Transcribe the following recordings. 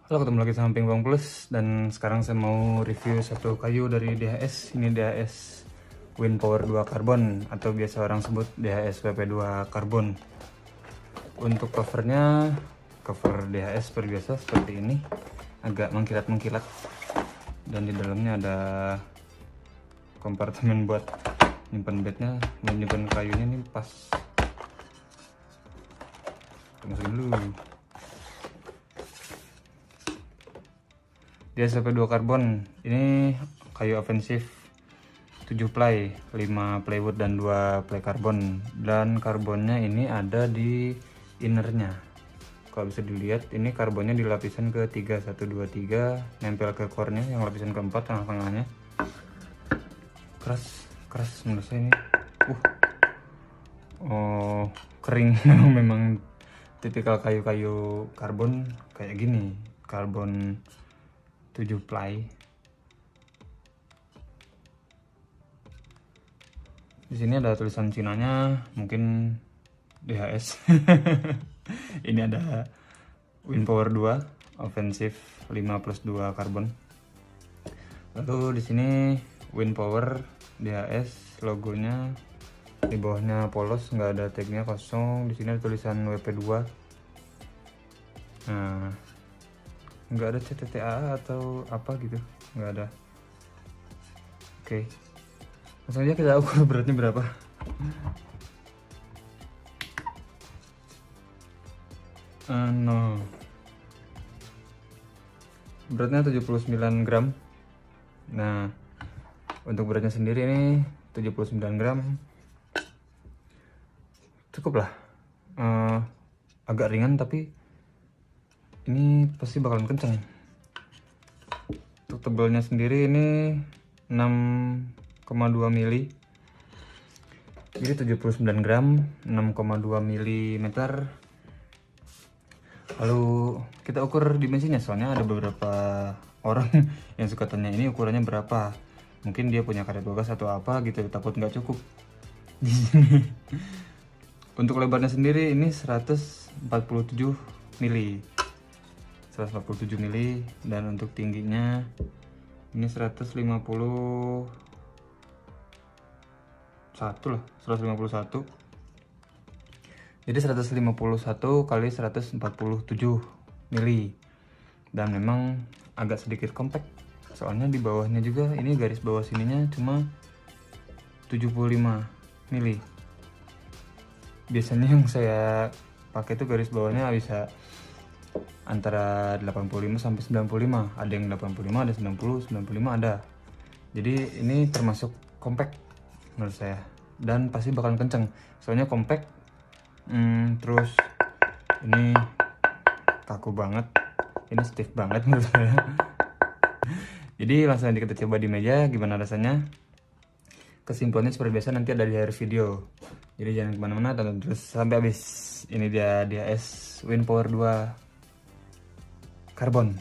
Halo, ketemu lagi sama Ping Pong Plus, dan sekarang saya mau review satu kayu dari DHS. Ini DHS Wind Power 2 Carbon atau biasa orang sebut DHS PP2 Carbon. Untuk covernya, cover DHS seperti biasa seperti ini, agak mengkilat-mengkilat, dan di dalamnya ada kompartemen buat nyimpan bednya, menyimpan kayunya. Ini pas. Kita masukin dulu. DHS-PP2 Carbon ini kayu ofensif 7 ply, 5 plywood dan 2 ply karbon, dan karbonnya ini ada di innernya. Kalau bisa dilihat, ini karbonnya di lapisan ke-3, 1, 2, 3, nempel ke core-nya yang lapisan keempat, tengah-tengahnya. Keras menurut saya ini. Kering. Memang tipikal kayu-kayu karbon kayak gini, karbon 7 ply. Di sini ada tulisan Cinanya, mungkin DHS. Ini ada Wind Power 2 Offensive 5+2 Carbon. Lalu di sini Wind Power DHS, logonya di bawahnya polos, nggak ada tagnya, kosong. Di sini ada tulisan WP2. Nah, nggak ada CTTA atau apa gitu, nggak ada. Oke, langsung aja kita ukur beratnya berapa. No, beratnya 79 gram. Nah, untuk beratnya sendiri ini 79 gram cukup lah. Agak ringan, tapi ini pasti bakalan kenceng. Untuk tebalnya sendiri ini 6,2 mili, jadi 79 gram, 6,2 mm. Lalu kita ukur dimensinya, soalnya ada beberapa orang yang suka tanya ini ukurannya berapa. Mungkin dia punya karet bagas atau apa gitu, takut nggak cukup di sini. Untuk lebarnya sendiri ini 147 mili. 147 mili, dan untuk tingginya ini 151 lah, 151. Jadi 151 kali 147 mili, dan memang agak sedikit compact. Soalnya di bawahnya juga, ini garis bawah sininya cuma 75 mili. Biasanya yang saya pakai itu garis bawahnya bisa antara 85 sampai 95, ada yang 85, ada 90, 95 ada. Jadi ini termasuk compact menurut saya, dan pasti bakalan kenceng. Soalnya compact, terus ini kaku banget, ini stiff banget menurut saya. Jadi langsung aja kita coba di meja gimana rasanya. Kesimpulannya seperti biasa nanti ada di akhir video. Jadi jangan kemana-mana, tonton terus sampai habis. Ini dia DHS Wind Power 2 Carbon.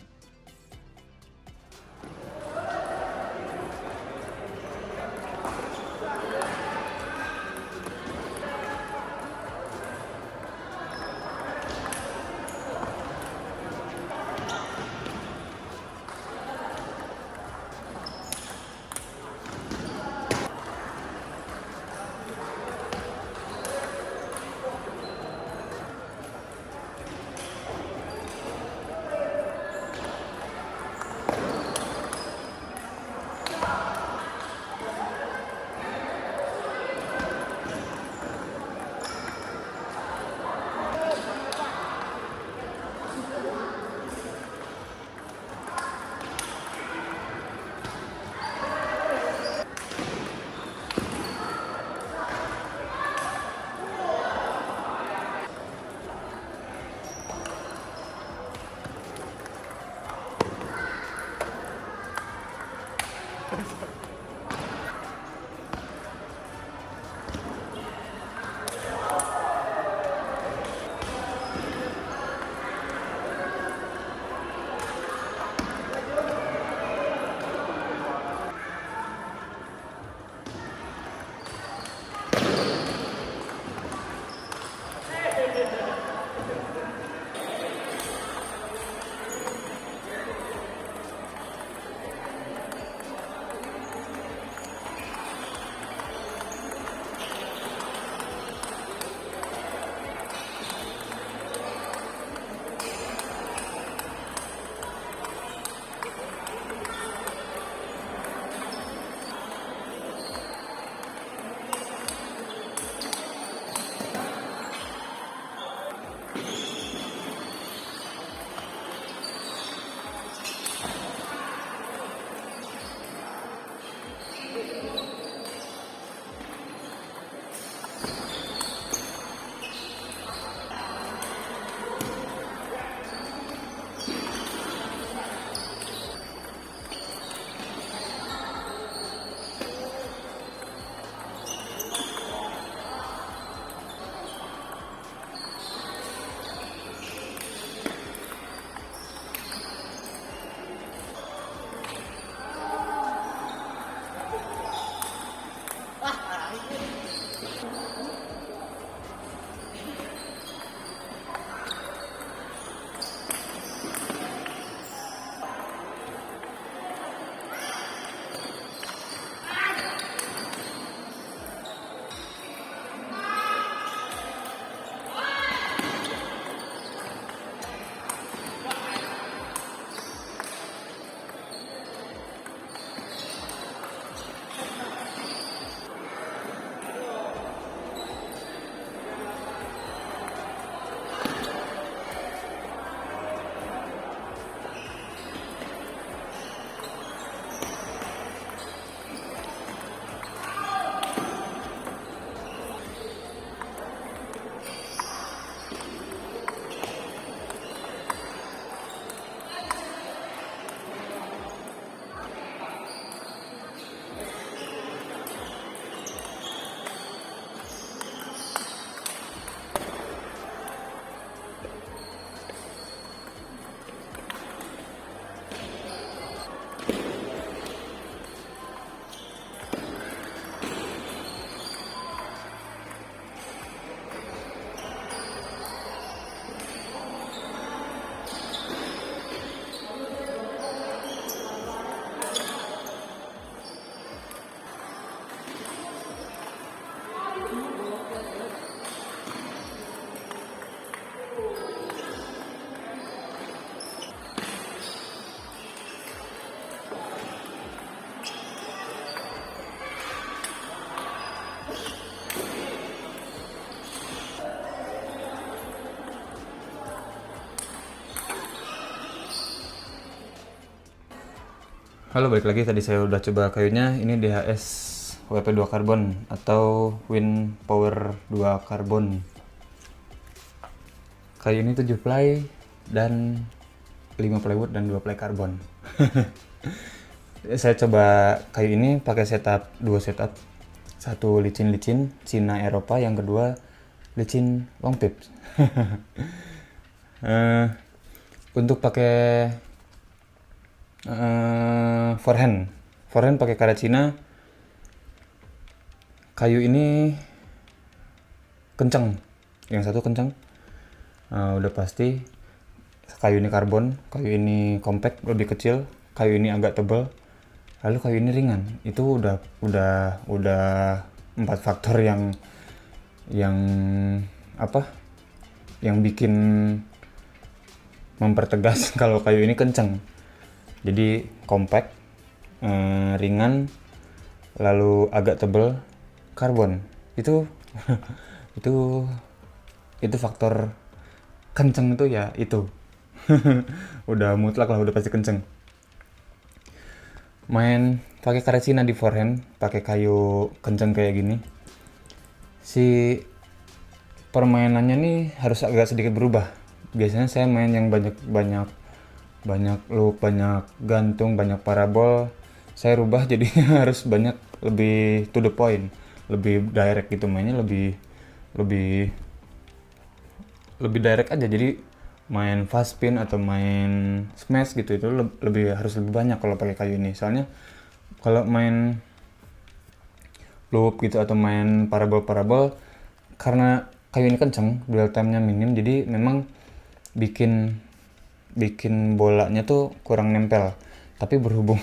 Halo, balik lagi. Tadi saya udah coba kayunya. Ini DHS WP2 karbon atau Wind Power 2 karbon. Kayu ini 7 ply dan 5 plywood dan 2 ply karbon. Saya coba kayu ini pakai dua setup. Satu licin-licin Cina Eropa, yang kedua licin long tips. Untuk pakai forehand pakai karet Cina. Kayu ini kencang, yang satu kencang, udah pasti. Kayu ini karbon, kayu ini compact, lebih kecil, kayu ini agak tebal, lalu kayu ini ringan. Itu udah 4 faktor yang bikin mempertegas kalau kayu ini kencang. Jadi compact, ringan, lalu agak tebal, karbon. Itu itu faktor kenceng itu ya itu. Udah mutlak lah, udah pasti kenceng. Main pakai karet Cina di forehand, pakai kayu kenceng kayak gini. Si permainannya nih harus agak sedikit berubah. Biasanya saya main yang banyak loop, banyak gantung, banyak parabol. Saya rubah jadinya harus banyak, lebih to the point, lebih direct gitu, mainnya lebih direct aja. Jadi main fast spin atau main smash gitu, itu harus lebih banyak kalau pakai kayu ini. Soalnya kalau main loop gitu atau main parabol, karena kayu ini kenceng, dwell time-nya minim, jadi memang bikin bolanya tuh kurang nempel. Tapi berhubung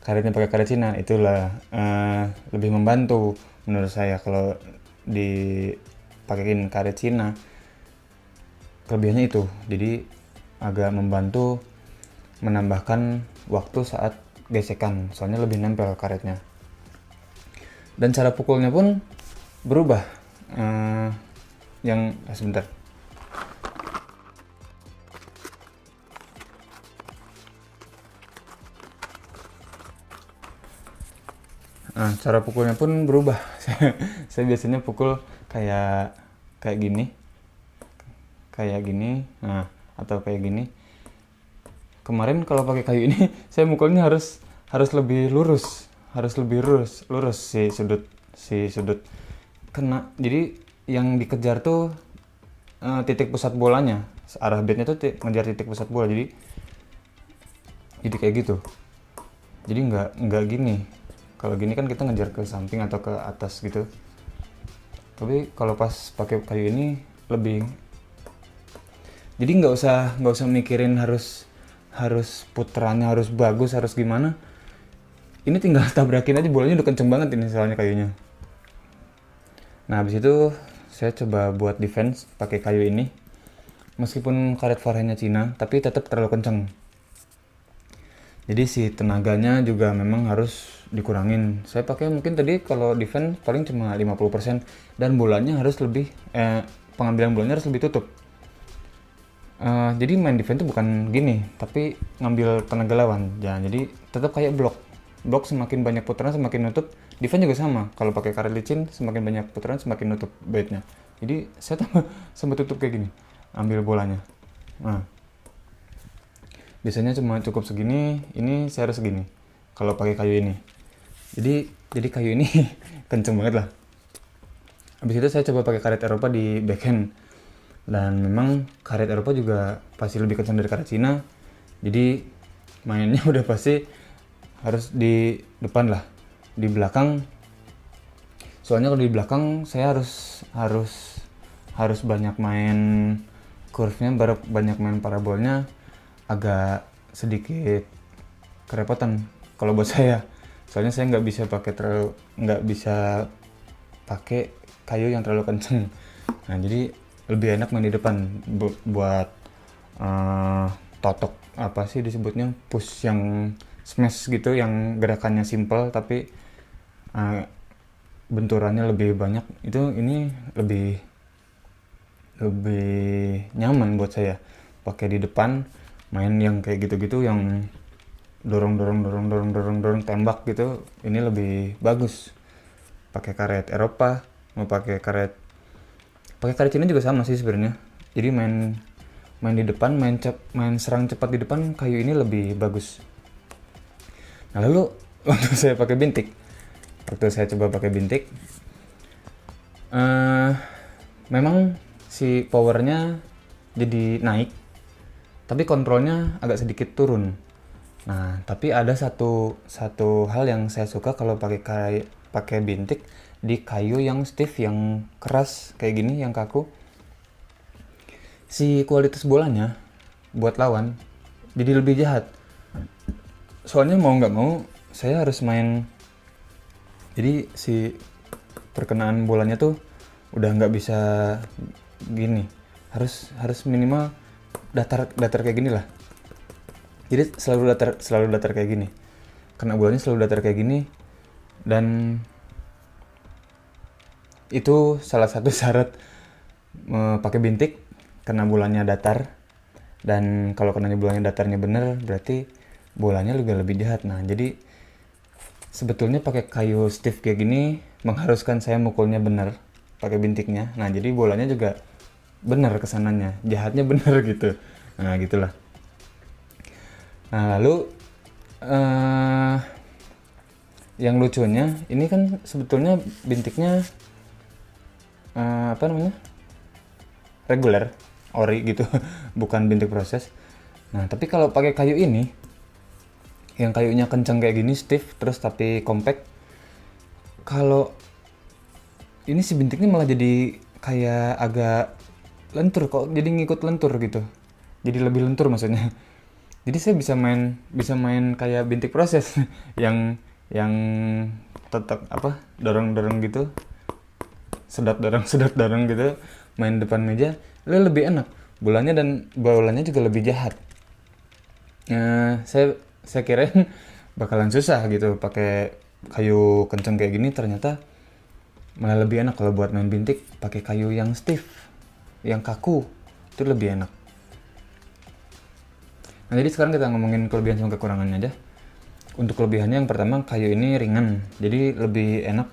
karetnya pakai karet Cina, itulah lebih membantu menurut saya. Kalau dipakein karet Cina, kelebihannya itu, jadi agak membantu menambahkan waktu saat gesekan, soalnya lebih nempel karetnya. Dan cara pukulnya pun berubah. Sebentar. Nah, cara pukulnya pun berubah. Saya biasanya pukul kayak kayak gini, nah atau kayak gini. Kemarin kalau pakai kayu ini saya mukulnya harus lebih lurus, lurus si sudut kena. Jadi yang dikejar tuh titik pusat bolanya, arah bednya tuh ngejar titik pusat bola. Jadi kayak gitu. Jadi nggak gini. Kalau gini kan kita ngejar ke samping atau ke atas gitu. Tapi kalau pas pakai kayu ini lebih. Jadi nggak usah mikirin harus putarannya harus bagus, harus gimana. Ini tinggal tabrakin aja, bolanya udah kenceng banget ini soalnya kayunya. Nah, habis itu saya coba buat defense pakai kayu ini. Meskipun karet forehandnya Cina, tapi tetap terlalu kenceng. Jadi si tenaganya juga memang harus dikurangin. Saya pakai mungkin tadi kalau defense paling cuma 50% dan bolanya harus lebih pengambilan bolanya harus lebih tutup. Jadi main defense itu bukan gini, tapi ngambil tenaga lawan. Jadi tetap kayak blok semakin banyak putaran semakin nutup. Defense juga sama, kalau pakai karet licin semakin banyak putaran semakin nutup baitnya. Jadi saya sampai tutup kayak gini, ambil bolanya. Nah, biasanya cuma cukup segini, ini saya harus segini kalau pakai kayu ini. Jadi kayu ini kenceng banget lah. Habis itu saya coba pakai karet Eropa di backhand, dan memang karet Eropa juga pasti lebih kencang dari karet Cina. Jadi mainnya udah pasti harus di depan lah. Di belakang, soalnya kalau di belakang saya harus banyak main curve-nya, banyak main parabolnya, agak sedikit kerepotan kalau buat saya. Soalnya saya nggak bisa pakai kayu yang terlalu kenceng. Nah, jadi lebih enak main di depan buat totok, apa sih disebutnya, push yang smash gitu, yang gerakannya simple tapi benturannya lebih banyak. Ini lebih nyaman buat saya pakai di depan, main yang kayak gitu-gitu, yang dorong tembak gitu. Ini lebih bagus pakai karet Eropa. Mau pakai karet Cina juga sama sih sebenarnya. Jadi main di depan, main serang cepat di depan, kayu ini lebih bagus. Nah, lalu waktu saya coba pakai bintik, memang si powernya jadi naik, tapi kontrolnya agak sedikit turun. Nah, tapi ada satu hal yang saya suka kalau pakai bintik di kayu yang stiff, yang keras kayak gini, yang kaku. Si kualitas bolanya buat lawan jadi lebih jahat. Soalnya mau nggak mau saya harus main. Jadi si perkenaan bolanya tuh udah nggak bisa gini, harus minimal datar kayak gini lah. Jadi selalu datar kayak gini, kena bolanya selalu datar kayak gini. Dan itu salah satu syarat pakai bintik, kena bolanya datar. Dan kalau kena bolanya datarnya bener, berarti bolanya lebih jahat. Nah, jadi sebetulnya pakai kayu stiff kayak gini mengharuskan saya mukulnya bener pakai bintiknya. Nah, jadi bolanya juga bener kesananya, jahatnya bener gitu. Nah, gitulah. Nah, lalu yang lucunya ini kan sebetulnya bintiknya reguler, ori gitu, bukan bintik proses. Nah, tapi kalau pakai kayu ini, yang kayunya kencang kayak gini, stiff terus tapi compact, kalau ini si bintiknya malah jadi kayak agak lentur, kok jadi ngikut lentur gitu, jadi lebih lentur maksudnya. Jadi saya bisa main kayak bintik proses yang tetap dorong gitu, sedot dorong gitu, main depan meja lebih enak bolanya, dan bolanya juga lebih jahat. Saya kirain bakalan susah gitu pakai kayu kenceng kayak gini, ternyata malah lebih enak kalau buat main bintik pakai kayu yang stiff, yang kaku, itu lebih enak. Nah, jadi sekarang kita ngomongin kelebihan sama kekurangannya aja. Untuk kelebihannya yang pertama, kayu ini ringan, jadi lebih enak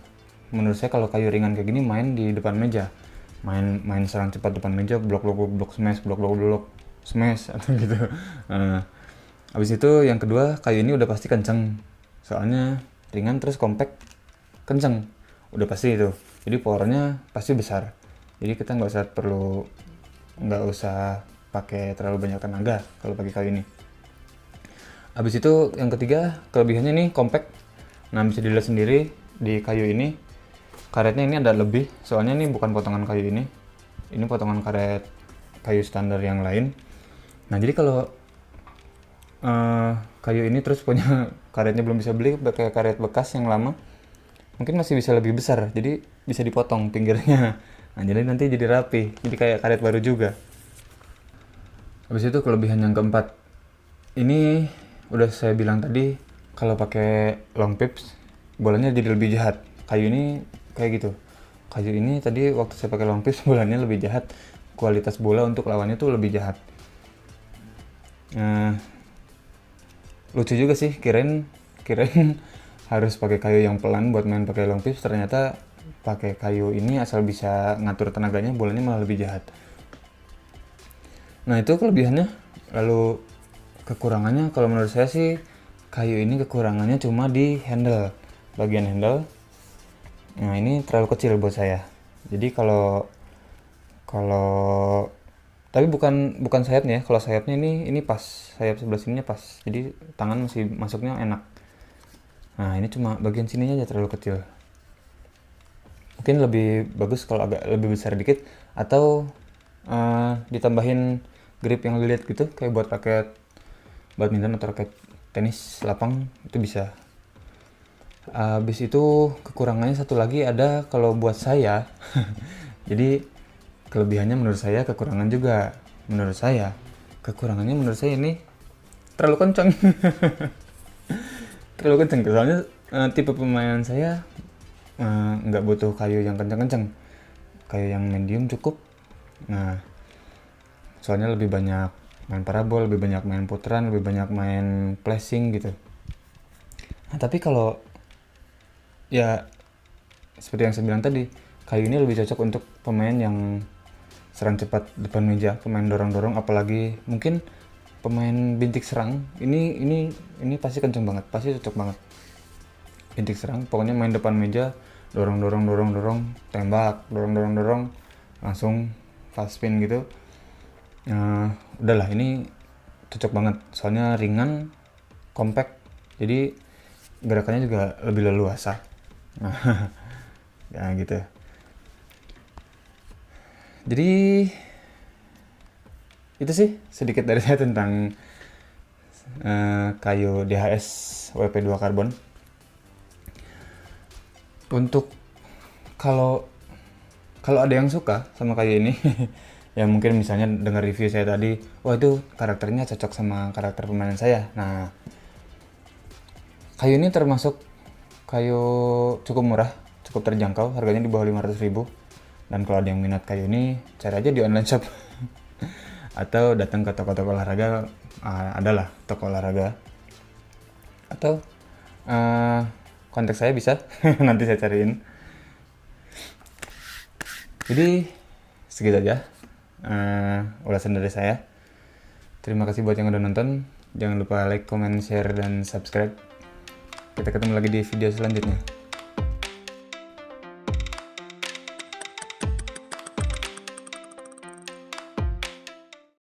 menurut saya kalau kayu ringan kayak gini main di depan meja, main serang cepat depan meja, blok smash, blok smash atau gitu. Habis itu yang kedua, kayu ini udah pasti kenceng, soalnya ringan terus compact, kenceng, udah pasti itu. Jadi powernya pasti besar. Jadi kita nggak usah pakai terlalu banyak tenaga kalau pakai kayu ini. Habis itu yang ketiga, kelebihannya nih compact. Nah, bisa dilihat sendiri di kayu ini, karetnya ini ada lebih, soalnya ini bukan potongan kayu ini potongan karet kayu standar yang lain. Nah, jadi kalau kayu ini terus punya karetnya belum bisa beli, pakai karet bekas yang lama, mungkin masih bisa lebih besar, jadi bisa dipotong pinggirnya. Nah, jadi nanti jadi rapi, jadi kayak karet baru juga. Habis itu kelebihan yang keempat, ini udah saya bilang tadi, kalau pakai long pips bolanya jadi lebih jahat. Kayu ini kayak gitu. Kayu ini tadi waktu saya pakai long pips bolanya lebih jahat. Kualitas bola untuk lawannya tuh lebih jahat. Lucu juga sih, kirain harus pakai kayu yang pelan buat main pakai long pips, ternyata pakai kayu ini asal bisa ngatur tenaganya, bolanya malah lebih jahat. Nah, itu kelebihannya. Lalu kekurangannya, kalau menurut saya sih kayu ini kekurangannya cuma di bagian handle. Nah, ini terlalu kecil buat saya. Jadi kalau tapi bukan sayapnya ya. Kalau sayapnya ini pas, sayap sebelah sininya pas. Jadi tangan masih masuknya enak. Nah, ini cuma bagian sininya aja terlalu kecil. Mungkin lebih bagus kalau agak lebih besar dikit, atau ditambahin grip yang lilit gitu, kayak buat raket badminton atau raket tenis lapang, itu bisa. Habis itu kekurangannya satu lagi ada kalau buat saya. Jadi kelebihannya menurut saya, kekurangan juga menurut saya. Kekurangannya menurut saya ini terlalu kencang. Terlalu kencang, soalnya tipe pemainan saya nggak butuh kayu yang kencang-kencang, kayu yang medium cukup. Nah, soalnya lebih banyak main parabol, lebih banyak main putaran, lebih banyak main flashing gitu. Nah, tapi kalau ya seperti yang saya bilang tadi, kayu ini lebih cocok untuk pemain yang serang cepat depan meja, pemain dorong-dorong, apalagi mungkin pemain bintik serang. Ini pasti kenceng banget, pasti cocok banget. Bintik serang, pokoknya main depan meja, dorong, tembak, dorong, langsung fast spin gitu. Udahlah, ini cocok banget, soalnya ringan, compact, jadi gerakannya juga lebih leluasa. Ya gitu. Jadi itu sih sedikit dari saya tentang kayu DHS WP2 karbon. Untuk kalau ada yang suka sama kayu ini, ya mungkin misalnya dengar review saya tadi, wah itu karakternya cocok sama karakter permainan saya. Nah, kayu ini termasuk kayu cukup murah, cukup terjangkau, harganya di bawah 500.000. Dan kalau ada yang minat kayu ini, cari aja di online shop. Atau datang ke toko-toko olahraga, adalah toko olahraga. Atau kontak saya bisa, nanti saya cariin. Jadi segitu aja ulasan dari saya. Terima kasih buat yang udah nonton. Jangan lupa like, comment, share, dan subscribe. Kita ketemu lagi di video selanjutnya.